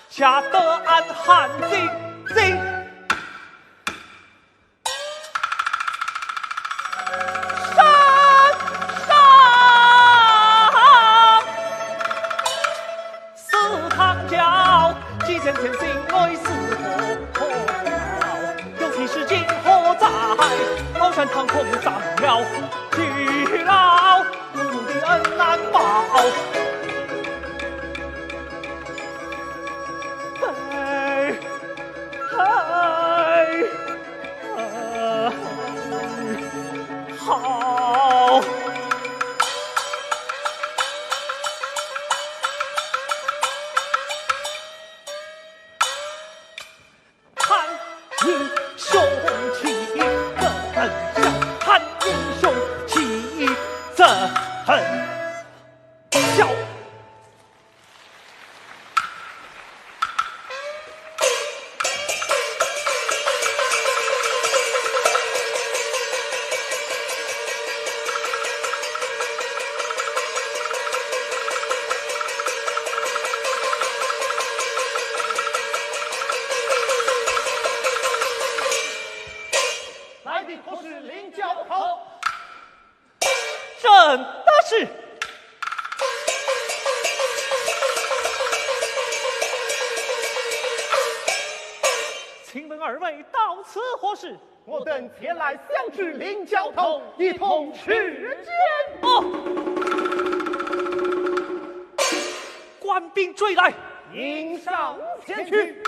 恰得俺汉津真的是。请问二位到此何事？我等前来相知林教头，一同持剑。哦，官兵追来，迎上前去。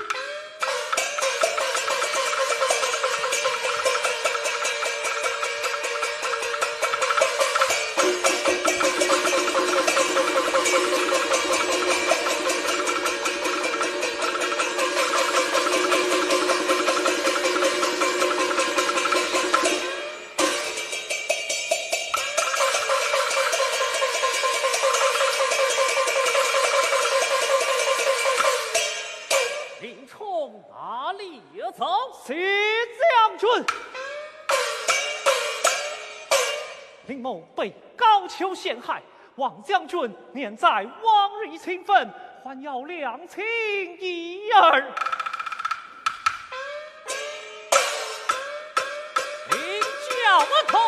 徐将军，林某被高俅陷害，望将军念在往日情分，还要两情一儿。了头，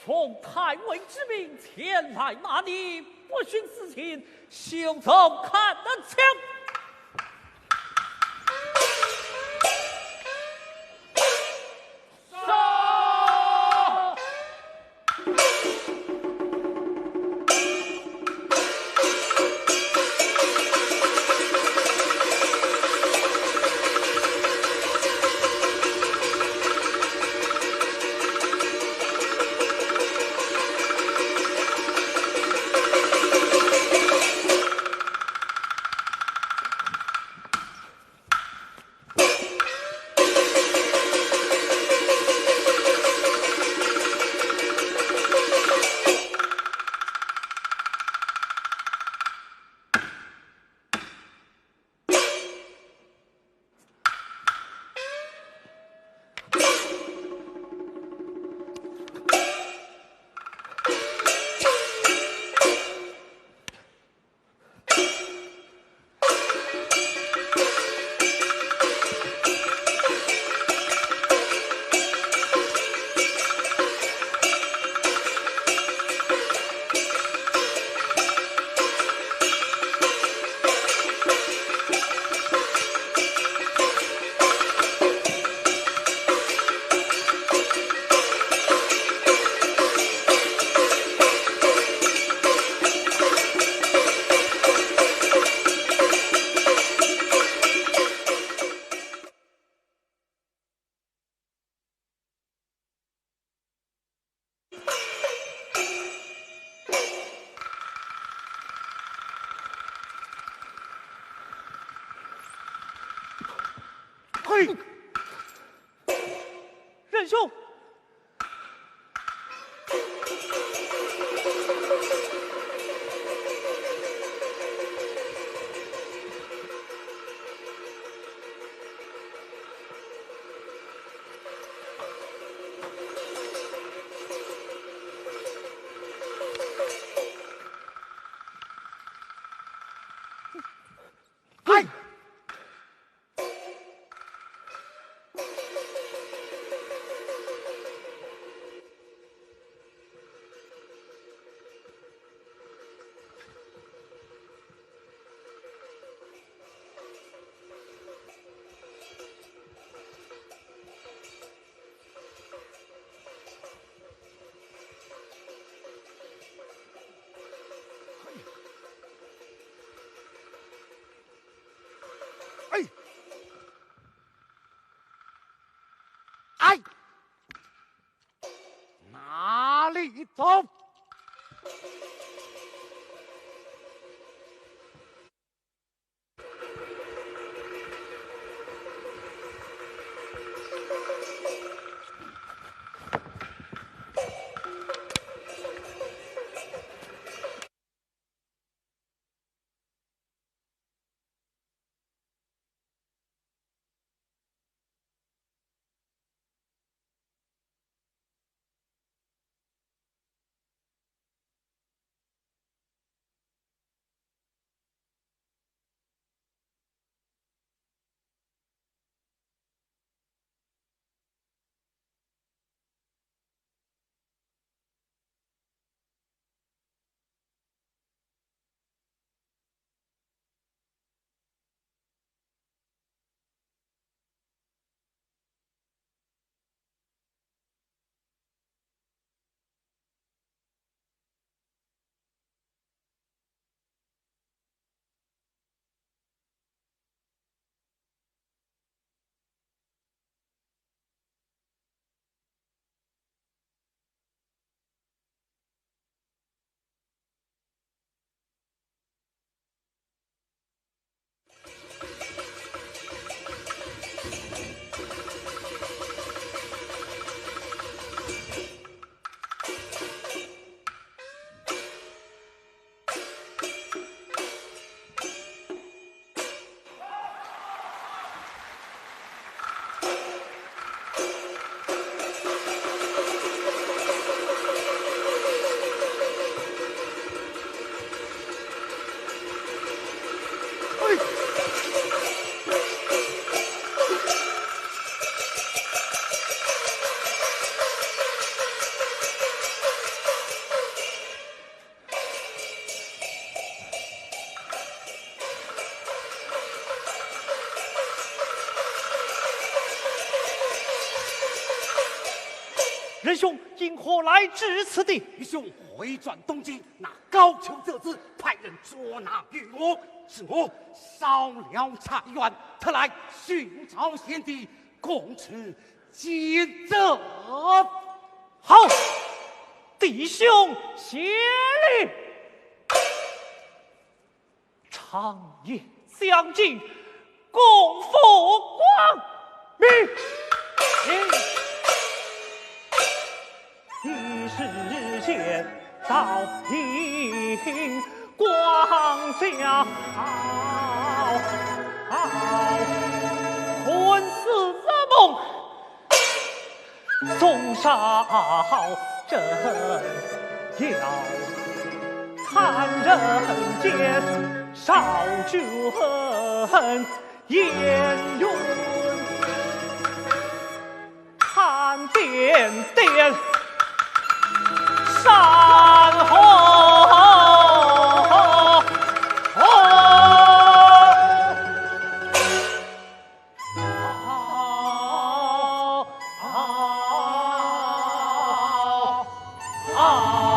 奉太尉之命前来拿你，不徇私情，休走看得枪。仁兄，哎，哎，哪里走？仁兄因何来至此地？愚兄回转东京，那高俅这子派人捉拿于我，是我少了差远，特来寻找先帝，共持奸责。好，弟兄协力，长夜相聚，共赴光明。一时间到营光下魂似梦，宋少正要看人间，少君颜云看点点山河。啊！